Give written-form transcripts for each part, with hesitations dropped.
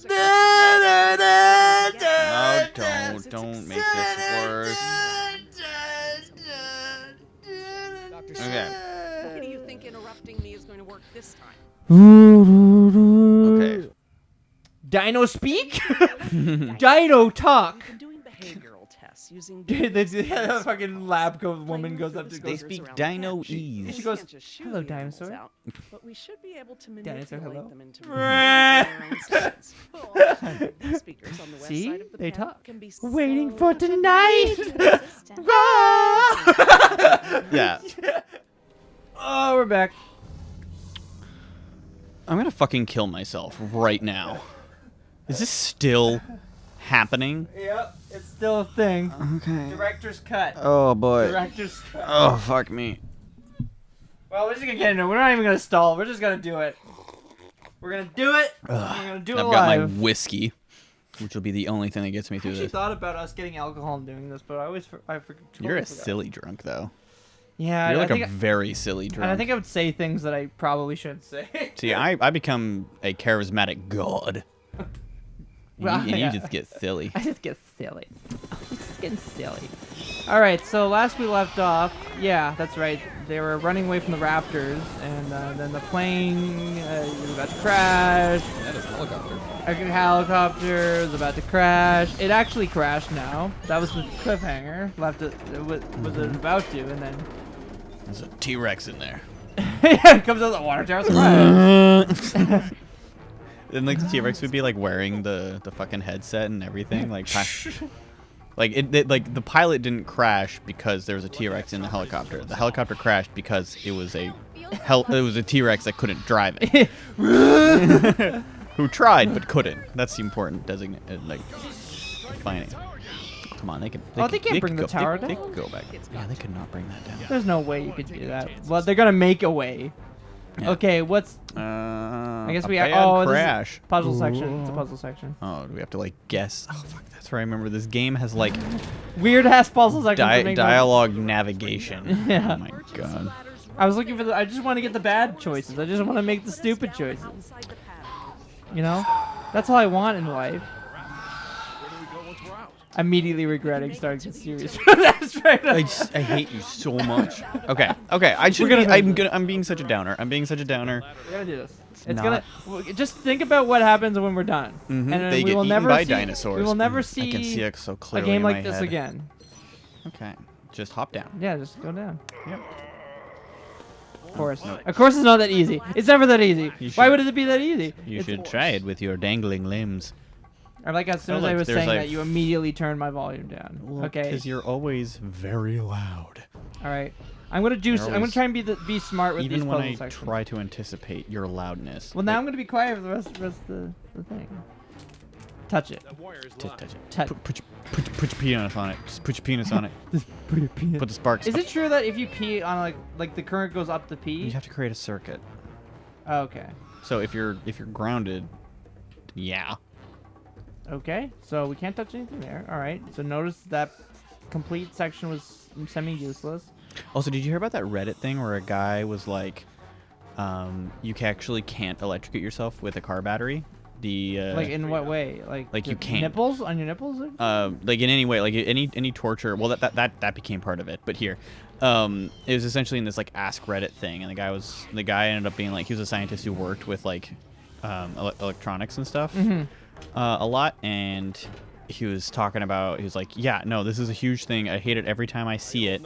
No, don't make this worse. Okay. Why do you think interrupting me is going to work this time? Okay. Dino speak? Dino talk. I'm doing behavioral tests using The fucking lab woman goes up to They speak Dino-ese. She goes, "Hello, dinosaur." But we should be able to Dinosaur, manipulate hello. them into their own sense. These speakers on the west See? side of the They pen talk. can be Waiting so for tonight. Yeah. Oh, we're back. I'm gonna fucking kill myself right now. Is this still happening? Yep, it's still a thing. Okay. Director's cut. Oh boy. Director's cut. Oh fuck me. Well, we're just gonna get into it. We're not even gonna stall. We're just gonna do it. We're gonna do it. We're gonna do it I've got my live. whiskey, which will be the only thing that gets me I through actually this. thought about us getting alcohol and doing this, but I always You're a silly drunk though. Yeah, You're I like think a very silly drunk. and I think I would say things that I probably shouldn't say. See, I become a charismatic god. Well, And you yeah. just get silly. I just get silly. Just getting silly. All right, so last we left off, yeah, that's right. They were running away from the raptors, and then the plane was about to crash. That is a helicopter. A helicopter was about to crash. It actually crashed now. That was the cliffhanger. Left it was it about to, and then There's a T-Rex in there. yeah, it comes out of the water tower. Surprise! And like the T-Rex would be like wearing the fucking headset and everything, like like like the pilot didn't crash because there was a T-Rex in the helicopter. The helicopter crashed because it was a T-Rex that couldn't drive it. Who tried but couldn't. That's the important like defining. Come on, they can. They can't bring the tower They down. could go back. Yeah, they could not bring that down. There's no way you could do that. Well, they're gonna make a way. Yeah. Okay, what's I guess a we bad this is crash. puzzle section. It's a puzzle section. Oh, do we have to like guess? Oh fuck, that's right. I remember this game has like Weird ass puzzle section. to make dialogue navigation. Yeah. Oh my god. I was looking for the. I just want to get the bad choices. I just want to make the stupid choices. You know, that's all I want in life. Immediately regretting starting this series. That's right. I hate you so much. Okay. I'm being such a downer. I'm being such a downer. We're gonna do this. It's not- gonna. Just think about what happens when we're done, and then They we get will eaten never by see. dinosaurs. We will never I see, can see it so a clearly game in like my this head. again. Okay. Just hop down. Yeah, just go down. Yep. Of course. Of course, it's not that easy. It's never that easy. You Why should- would it be that easy? You It's- should try it with your dangling limbs. Or like as soon Oh, as I look, was there's saying like that, you immediately turned my volume down. Okay. Because you're always very loud. All right. I'm gonna do. You're I'm gonna always- try and be smart with these Even when puzzle I sections. try to anticipate your loudness. Well, now I'm gonna be quiet for the rest of the thing. Touch it. Touch it. Touch. Put your penis on it. Just put your penis on it. Just put your penis. Put the sparks. Is it true that if you pee on like the current goes up the pee? You have to create a circuit. Oh, okay. So if you're grounded, yeah. Okay. So we can't touch anything there. All right. So notice that complete section was semi-useless. Also, did you hear about that Reddit thing where a guy was like, you actually can't electrocute yourself with a car battery? Like in what way? Like you can't. nipples on your nipples? Like in any way, like any torture. Well, that became part of it. But here, it was essentially in this like Ask Reddit thing, and the guy ended up being like, he was a scientist who worked with like electronics and stuff a lot, and he was talking about, he was like, yeah, no, this is a huge thing. I hate it every time I see it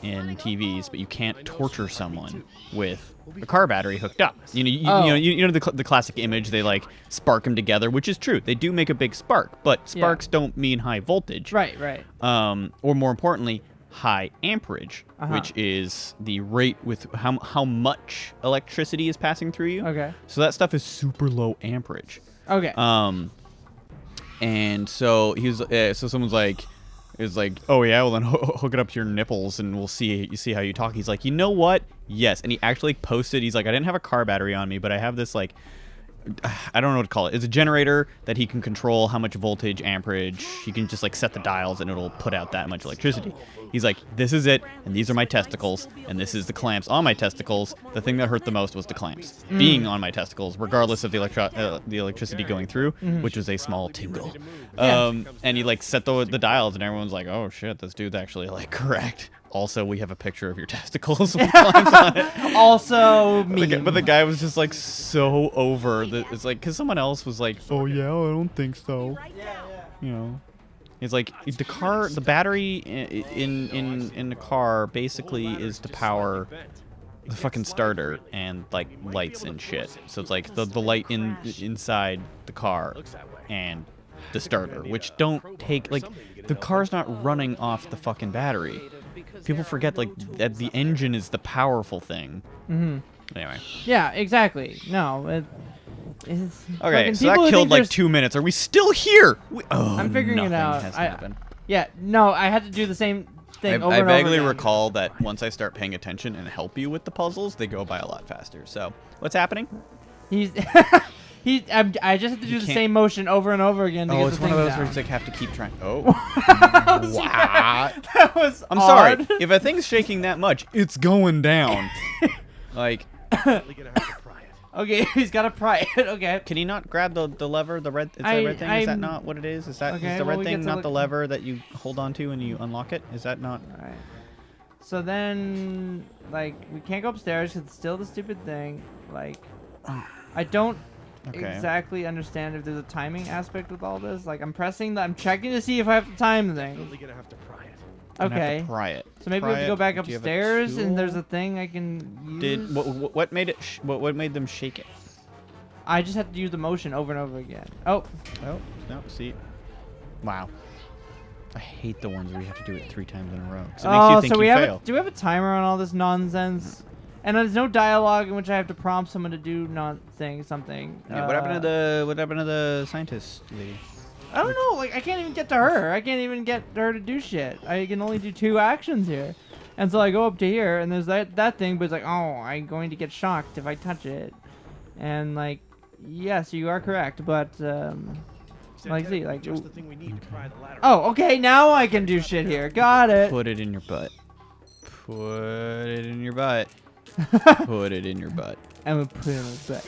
in TVs, but you can't torture someone with a car battery hooked up. You know the classic image, they like spark them together, which is true. They do make a big spark, but sparks don't mean high voltage. Right. Or more importantly, high amperage, which is the rate with how much electricity is passing through you. Okay. So that stuff is super low amperage. Okay. And so he was, so someone's like, is like, oh yeah, well then hook it up to your nipples and we'll see how you talk. He's like, you know what? Yes. And he actually posted, he's like, I didn't have a car battery on me, but I have this like I don't know what to call it. It's a generator that he can control how much voltage, amperage. He can just like set the dials and it'll put out that much electricity. He's like, this is it, and these are my testicles, and this is the clamps on my testicles. The thing that hurt the most was the clamps being on my testicles, regardless of the electricity going through, which was a small tingle. And he like set the dials, and everyone's like, oh shit, this dude's actually like correct. Also, we have a picture of your testicles with clamps on it. Also, me. But the guy was just like so over. It's like, because someone else was like, oh yeah, I don't think so. You know. It's like the battery in the car basically is to power the fucking starter and like lights and shit. So it's like the light inside the car and the starter, which don't take like the car's not running off the fucking battery. People forget like that the engine is the powerful thing. Anyway. Yeah, exactly. No. Okay, so that killed like 2 minutes. Are we still here? I'm figuring it out. Has happened. Yeah, no, I had to do the same thing over I and over vaguely again. recall that once I start paying attention and help you with the puzzles, they go by a lot faster. So, what's happening? I just have to do the can't- same motion over and over again to get It's the one thing of those down. where it's like have to keep trying. Oh, Wow. That was I'm odd. sorry. If a thing's shaking that much, it's going down. Like, Okay, he's got to pry it. Okay. can he not grab the lever? The red. It's a red thing. Is that I'm- not what it is? Is that Okay, is the well, red we thing get to not look- the lever that you hold on to and you unlock it? Is that not? All right. So then, like, we can't go upstairs because it's still the stupid thing. Like, I don't exactly understand if there's a timing aspect with all this. Like, I'm checking to see if I have to time the thing. Gonna have to pry it. Gonna have to Okay. pry it. So maybe we have Pry to go it. back Do you have a upstairs and there's tool? a thing I can use. Did what made it? What made them shake it? I just have to use the motion over and over again. Oh, Oh no! See, wow. I hate the ones where you have to do it 3 times in a row. 'Cause it makes you think so we you have fail. do we have a timer on all this nonsense? And there's no dialogue in which I have to prompt someone to do something. Yeah, what happened to the scientist lady? I don't know. Like, I can't even get to her. I can't even get her to do shit. I can only do 2 actions here. And so I go up to here, and there's that thing, but it's like, oh, I'm going to get shocked if I touch it. And, like, yes, you are correct, but, like, see, like, Just the thing we need to pry the ladder. oh, okay, now I can do shit here. Got it. Put it in your butt. Put it in your butt. Put it in your butt. I'm gonna put it in my butt.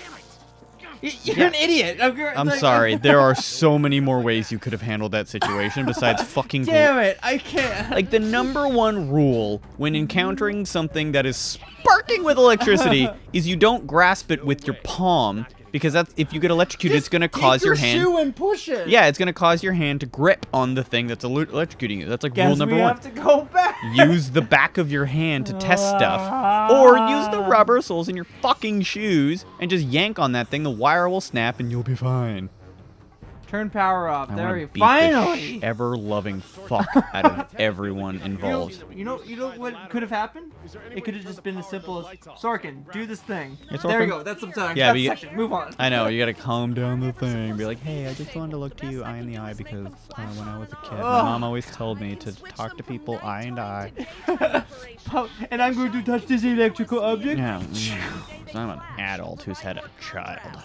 You're an idiot. I'm sorry. There are so many more ways you could have handled that situation besides fucking. Damn it! I can't. Like the #1 rule when encountering something that is sparking with electricity is you don't grasp it with your palm because that's if you get electrocuted, it's gonna cause your hand. Shoe and push it. Yeah, it's gonna cause your hand to grip on the thing that's electrocuting you. That's like Guess rule number we 1. have to go back. Use the back of your hand to test stuff, or use the rubber soles in your fucking shoes and just yank on that thing. The wire will snap and you'll be fine. Turn power off. I There wanna you beat finally. the ever-loving fuck out of everyone involved. You know what could have happened? It could have just been as simple as Sorkin, do this thing. It's There you Sorkin. go. That's some time. Yeah, That's but you- section. Move on. I know, you gotta calm down the thing. Be like, hey, I just wanted to look to you eye in the eye because when I was a kid, my mom always told me to talk to people eye and eye. And I'm going to touch this electrical object. Yeah, so I'm an adult who's had a child.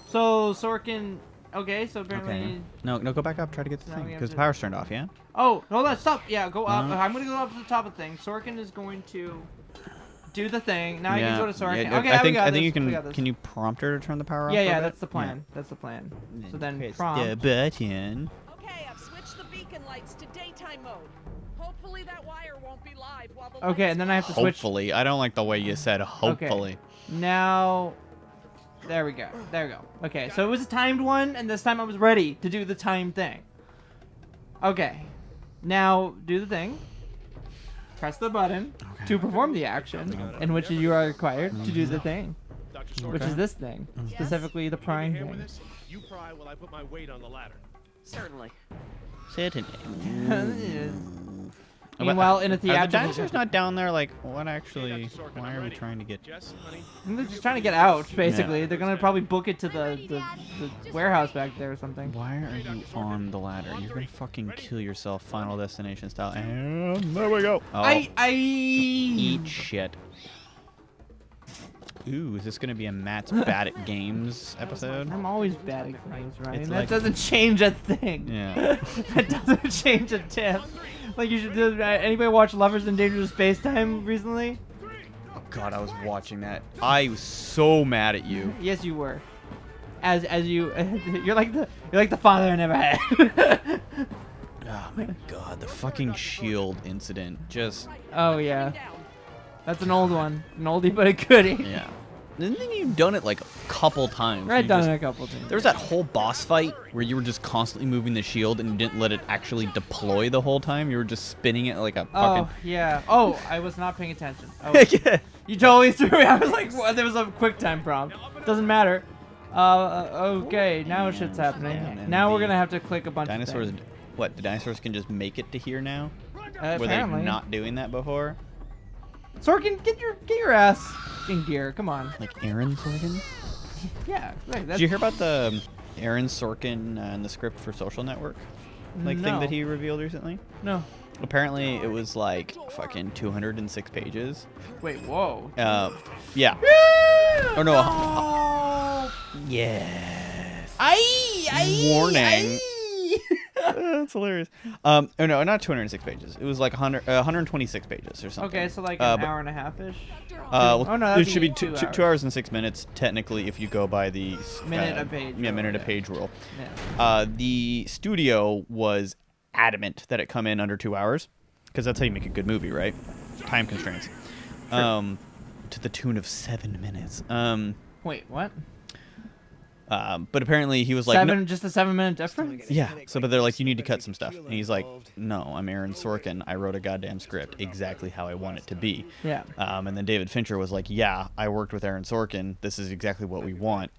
So Sorkin. Okay, so apparently. Okay. No, go back up. Try to get the Now thing we have because to- the power's turned off. Yeah. Oh, hold on, stop. Yeah, go up. Uh-huh. I'm gonna go up to the top of the thing. Sorkin is going to do the thing. Now I can go to Sorkin. Yeah, Okay, I think we got you this. We got can. this. Can you prompt her to turn the power off? Yeah, for a yeah, bit? that's the plan. That's the plan. So then Press prompt. the button. Okay, I've switched the beacon lights to daytime mode. Hopefully that wire won't be live while the Okay, lights and then I have to go. switch. Hopefully, I don't like the way you said hopefully. Now, there we go. There we go. Okay, so it was a timed one, and this time I was ready to do the timed thing. Okay, now do the thing. Press the button to perform the action in which you are required to do the thing, Dr. which Sorkin, is this thing, specifically the you prying handle thing. this? You pry while I put my weight on the ladder. Certainly. Meanwhile, in a Are the theatrical, dinosaurs not down there? Like, what actually? Dr. Sorkin, Why I'm are we ready. trying to get? Jess, honey, they're just trying to get out. Basically, Yeah. they're gonna probably book it to the warehouse back there or something. Why are you on the ladder? You're gonna fucking kill yourself, Final Destination style. And there we go. Oh, I eat shit. ooh, is this gonna be a Matt's bad at games episode? I'm always bad at games, right? It's That like- doesn't change a thing. Yeah. That doesn't change a tip. Like you should do. Anybody watch Lovers in Dangerous Space Time recently? Oh God, I was watching that. I was so mad at you. Yes, you were. As you, you're like the father I never had. Oh my God, the fucking shield incident. Just Oh yeah, that's an old one, an oldie but a goodie. yeah. And then you've done it like a couple times. I've You done just- it a couple times. There was that whole boss fight where you were just constantly moving the shield and you didn't let it actually deploy the whole time. You were just spinning it like a fucking. Oh yeah. Oh, I was not paying attention. Oh, Yeah. you totally threw me. I was like, what? There was a quick time prompt. Doesn't matter. Okay, now shit's happening. and Now we're the gonna have to click a bunch Dinosaurs. of things. What? The dinosaurs can just make it to here now? Were they Apparently. not doing that before? Sorkin, get your ass in gear. Come on. Like Aaron Sorkin? Yeah. Right, Did you hear about the Aaron Sorkin and the script for Social Network? Thing No. that he revealed recently? No. Apparently, it was like fucking 206 pages. Wait. Whoa. Yeah. Oh no. Oh. Yes. Warning. That's hilarious. Oh no, not 206 pages. It was like 126 pages or something. Okay, so like but- an hour and a half ish. Well, Oh, no, it that'd should be be 2 2 hours and 6 minutes technically if you go by the Minute a page Yeah, rule, minute a yeah. page rule. Yeah. The studio was adamant that it come in under 2 hours because that's how you make a good movie, right? Time constraints. To the tune of 7 minutes. Wait, what? But apparently he was like, no, Just a 7-minute difference? yeah. So, but they're like, you need to cut some stuff, and he's like, no, I'm Aaron Sorkin. I wrote a goddamn script exactly how I want it to be. Yeah. And then David Fincher was like, yeah, I worked with Aaron Sorkin. This is exactly what we want.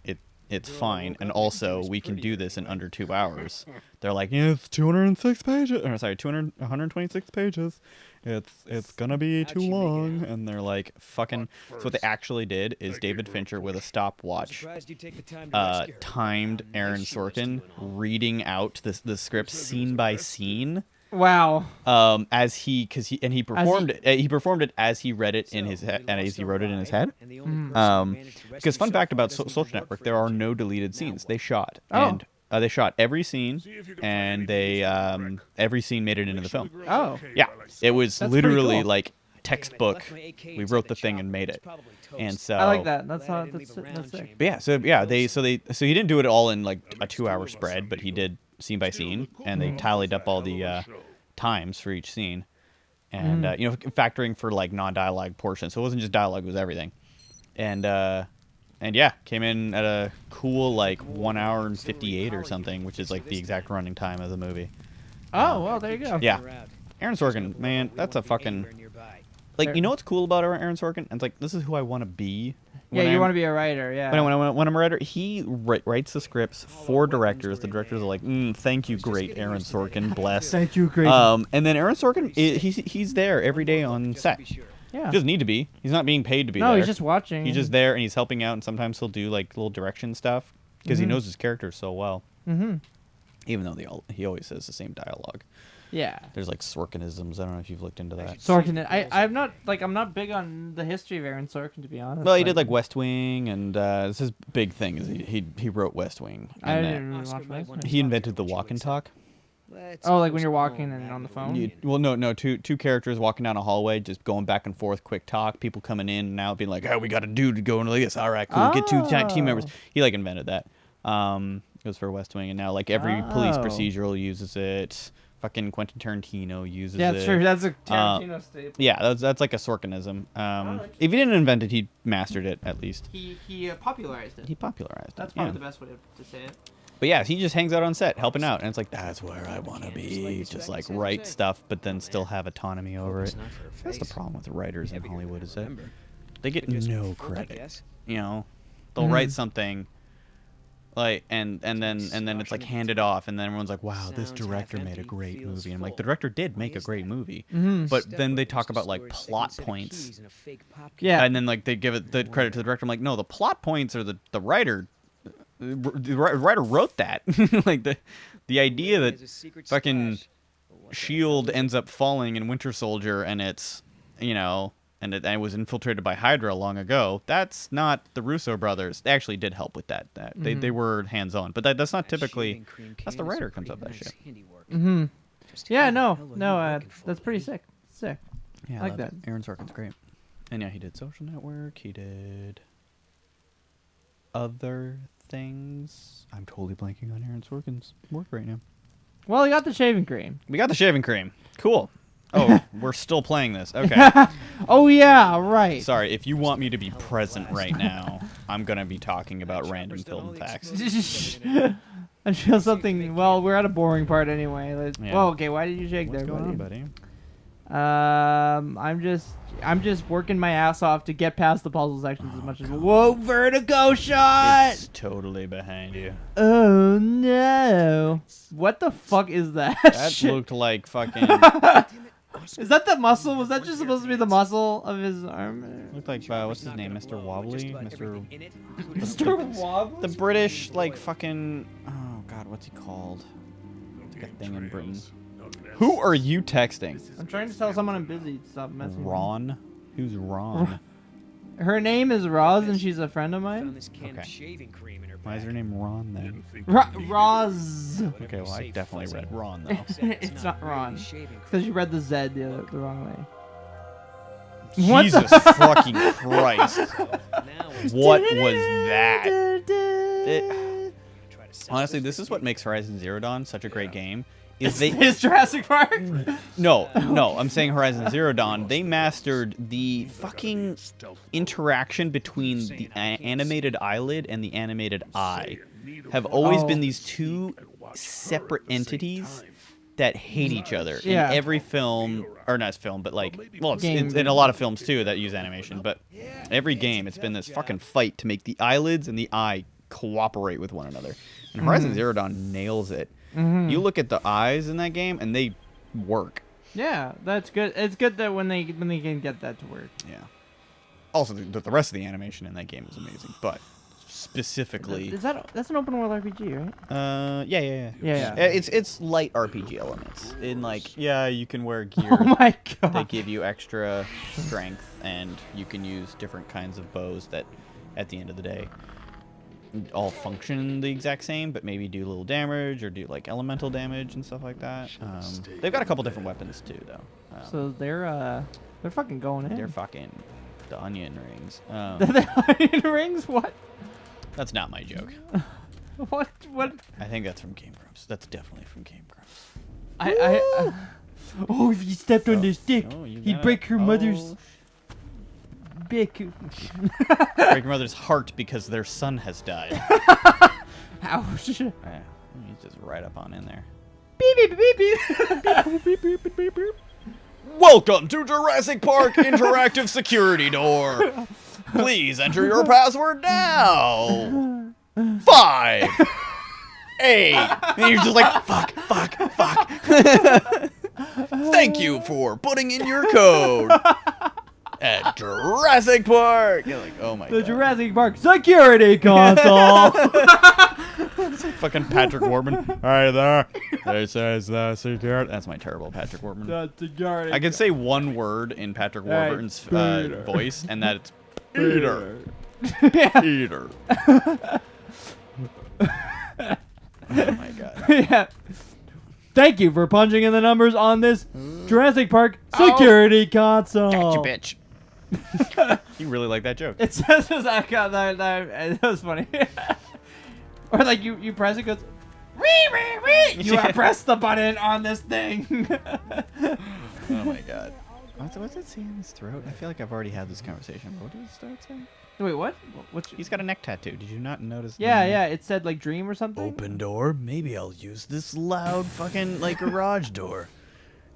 It's fine, and also we can do this in under 2 hours. They're like, yeah, it's 206 pages. Or sorry, 126 pages. It's gonna be too long. And they're like, fucking. So what they actually did is David Fincher with a stopwatch timed Aaron Sorkin reading out the script scene by scene. Wow. As he performed it as he read it in his head and as he wrote it in his head. Because fun fact about Social Network, there are no deleted scenes. They shot and they shot every scene, and they every scene made it into the film. Oh. Yeah, it was That's pretty literally cool. like textbook. We wrote the thing and made it, and so I like that. That's sick. But yeah, so he didn't do it all in like a 2-hour spread, but he did scene by scene, and they tallied up all the times for each scene, and factoring for like non-dialogue portions. So it wasn't just dialogue; it was everything, and yeah, came in at a cool like 1 hour and 58 or something, which is like the exact running time of the movie. Oh, well, there you go. Yeah, Aaron Sorkin, man, that's a fucking like, you know what's cool about Aaron Sorkin? It's like, this is who I want to be. Yeah, you want to be a writer, yeah. When I'm a writer, he writes the scripts for directors. The directors are like, thank you, great Aaron Sorkin, bless. Thank you, great. And then Aaron Sorkin, he's there every day on set. Yeah. He doesn't need to be. He's not being paid to be No, there. he's just watching. He's just there, and he's helping out, and sometimes he'll do like little direction stuff because he knows his characters so well. Mm-hmm. Even though he always says the same dialogue. Yeah. There's like Sorkinisms. I don't know if you've looked into that. Sorkin. I'm not big on the history of Aaron Sorkin, to be honest. Well, he did like West Wing, and it's his big thing is he wrote West Wing. I And, didn't really watch West Wing. he invented the walk and talk. Oh, like when you're walking and on the phone? No, two characters walking down a hallway, just going back and forth, quick talk, people coming in and out, being like, oh, we got a dude to go into this. All right, cool. Get two team members. He like invented that. It was for West Wing, and now like every police procedural uses it. Fucking Quentin Tarantino uses it. Yeah, true. That's a Tarantino staple. Yeah, that's like a Sorkinism. If he didn't invent it, he mastered it at least. He popularized it. He popularized it. That's probably the best way to say it. But yeah, he just hangs out on set, helping out, and it's like, that's where I want to be. Just like write stuff, but then still have autonomy over it. That's the problem with writers in Hollywood, is that they get no credit. You know, they'll write something, like, and then it's like handed off, and then everyone's like, wow, this director made a great movie. And I'm like, the director did make a great movie, but then they talk about like plot points. Yeah. And then like they give it the credit to the director. I'm like, no, the plot points are the writer. The writer wrote that. Like the idea that fucking Shield ends up falling in Winter Soldier, and it's, you know, and it was infiltrated by Hydra long ago. That's not the Russo brothers. They actually did help with that. They were hands on, but that's not typically. That's the writer comes up with that shit. Mm-hmm. Yeah, no, that's pretty sick. Sick. Yeah, I like that. Aaron Sorkin's great. And yeah, he did Social Network. He did other things. I'm totally blanking on Aaron Sorkin's work right now. Well, you got the shaving cream. We got the shaving cream. Cool. Oh, we're still playing this. Okay. Oh yeah, right. Sorry, if you want me to be present right now, I'm gonna be talking about random film facts. I feel something. Well, we're at a boring part anyway. Yeah. Well, okay. Why did you shake What's there, going buddy? on, buddy? I'm just working my ass off to get past the puzzle sections as much as. Whoa, vertigo shot! It's totally behind you. Oh no! What the fuck is that? That shit? looked like fucking. Is that the muscle? Was that just supposed to be the muscle of his arm? Looked like what's his name, Mr. Wobbly, Mr. Wobbly? the British like fucking. Oh God, what's he called? It's like a thing in Britain. Who are you texting? I'm trying to tell someone I'm busy. Stop messing. with me. Ron? Who's Ron? Her name is Roz, and she's a friend of mine. Okay. Why is her name Ron then? Roz. Okay, well I definitely read Ron though. It's not Ron. Because you read the Z the wrong way. What Jesus the- fucking Christ! What was that? Honestly, this is what makes Horizon Zero Dawn such a great game. Is Jurassic Park? No, I'm saying Horizon Zero Dawn. They mastered the fucking interaction between the animated eyelid and the animated eye. Have always been these two separate entities that hate each other. Yeah. In every film, or not film, but like, well, it's Game. in a lot of films too that use animation. But every game, it's been this fucking fight to make the eyelids and the eye cooperate with one another. And Horizon Zero Dawn nails it. You look at the eyes in that game, and they work. Yeah, that's good. It's good that when they can get that to work. Yeah. Also, the rest of the animation in that game is amazing, but specifically, That's an open world RPG, right? yeah. Yeah. It's light RPG elements. In like, yeah, you can wear gear. Oh my They god. give you extra strength, and you can use different kinds of bows that, at the end of the day, all function the exact same, but maybe do a little damage or do like elemental damage and stuff like that. They've got a couple different weapons too, though. So they're fucking going in. They're fucking the onion rings. The onion rings? What? That's not my joke. What? I think that's from Game Grumps. That's definitely from Game Grumps. Oh, if you stepped on this dick, Oh, you he'd gotta- break her mother's oh, dick. break your mother's heart because their son has died. Ouch. He's just right up on in there. Beep, beep, beep, beep. Beep, beep, beep, beep, beep. Welcome to Jurassic Park interactive security door. Please enter your password now. 5, 8. And you're just like, fuck. Thank you for putting in your code at Jurassic Park. You're like, oh my The god. Jurassic Park security console. Fucking Patrick Warburton. Hi there. This is the security. That's my terrible Patrick Warburton. The security. I can say one word in Patrick Hey, Warburton's Peter. voice, and that it's Peter. Yeah. Peter. Oh my god. Yeah. Thank you for punching in the numbers on this Jurassic Park security console. Gotcha, bitch. You really like that joke. It says that was funny. Or like you press it, goes wee. You have pressed the button on this thing. Oh my god. What's it saying in his throat? I feel like I've already had this conversation. What did it start saying? Wait, what? What's? He's got a neck tattoo. Did you not notice? Yeah. It said like dream or something. Open door. Maybe I'll use this loud fucking like garage door.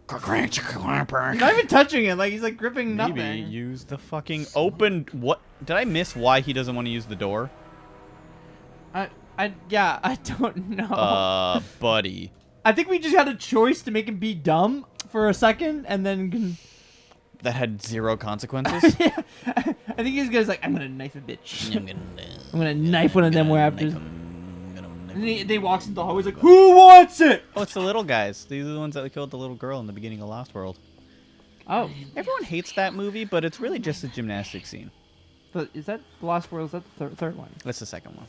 He's not even touching it. Like he's like gripping nothing. Maybe use the fucking open. What? Did I miss why he doesn't want to use the door? I don't know. Buddy. I think we just had a choice to make him be dumb for a second, and then. That had zero consequences. Yeah. I think he's gonna like, I'm gonna knife a bitch. I'm gonna knife one of them raptors. And And he walks into the hallway. He's like, "Who wants it?" oh, it's the little guys. These are the ones that killed the little girl in the beginning of Lost World. Oh, Everyone hates that movie, but it's really just a gymnastics scene. is that The Lost World? Is that the third one? That's the second one.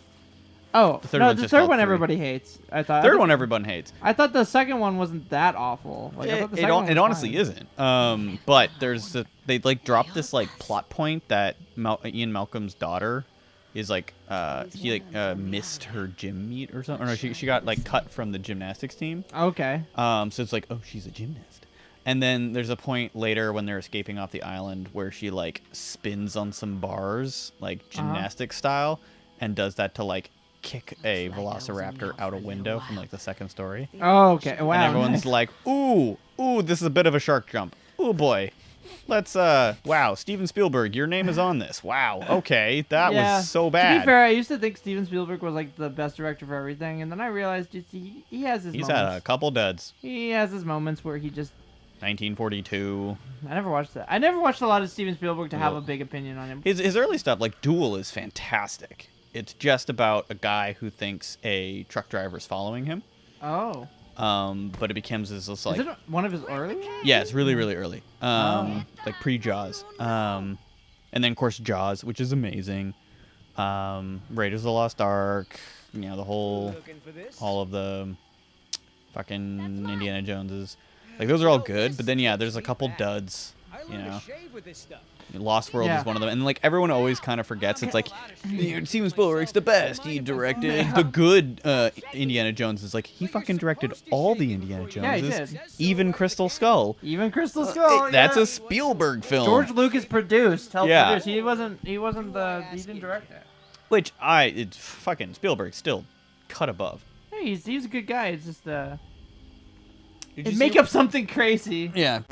Oh, The third no, one's the just third called one 3. everybody hates. I Third one everyone hates. thought the second one wasn't that awful. Like, I thought the It, second one it was honestly fine. isn't. But they like dropped this like plot point that Ian Malcolm's daughter is like he like missed her gym meet or something. Or no, she got like cut from the gymnastics team. Okay. So it's like, oh, she's a gymnast. And then there's a point later when they're escaping off the island where she like spins on some bars, like gymnastic style, and does that to like kick a velociraptor out a window from like the second story. Oh, okay. Wow. And everyone's like, ooh, this is a bit of a shark jump. Ooh, boy. Let's, wow, Steven Spielberg, your name is on this. Wow, okay, that was so To bad. be fair, I used to think Steven Spielberg was like the best director for everything, and then I realized he has his He's moments. had a couple duds. He has his moments where he just... 1942. I never watched that. I never watched a lot of Steven Spielberg to have a big opinion on him. His early stuff, like Duel, is fantastic. It's just about a guy who thinks a truck driver's following him. Oh. But it becomes this like... Is it one of his early ones? Yeah, it's really, really early. Like pre-Jaws. And then, of course, Jaws, which is amazing. Raiders of the Lost Ark. You know, the whole... All of the fucking Indiana Joneses. Like, those are all good. But then, yeah, there's a couple duds, you know. Lost World is one of them. And, like, everyone always kind of forgets. It's like, Steven Spielberg's the best. He directed the good Indiana Jones. Like, he fucking directed all the Indiana Joneses. Yeah, he did. Even Crystal Skull. Even Crystal Skull. That's yeah. a Spielberg film. George Lucas produced. Helped Yeah. produce. He wasn't he didn't direct it. Which it's fucking Spielberg still cut above. Hey, he's a good guy. It's just Did you he'd see make up something crazy. Yeah.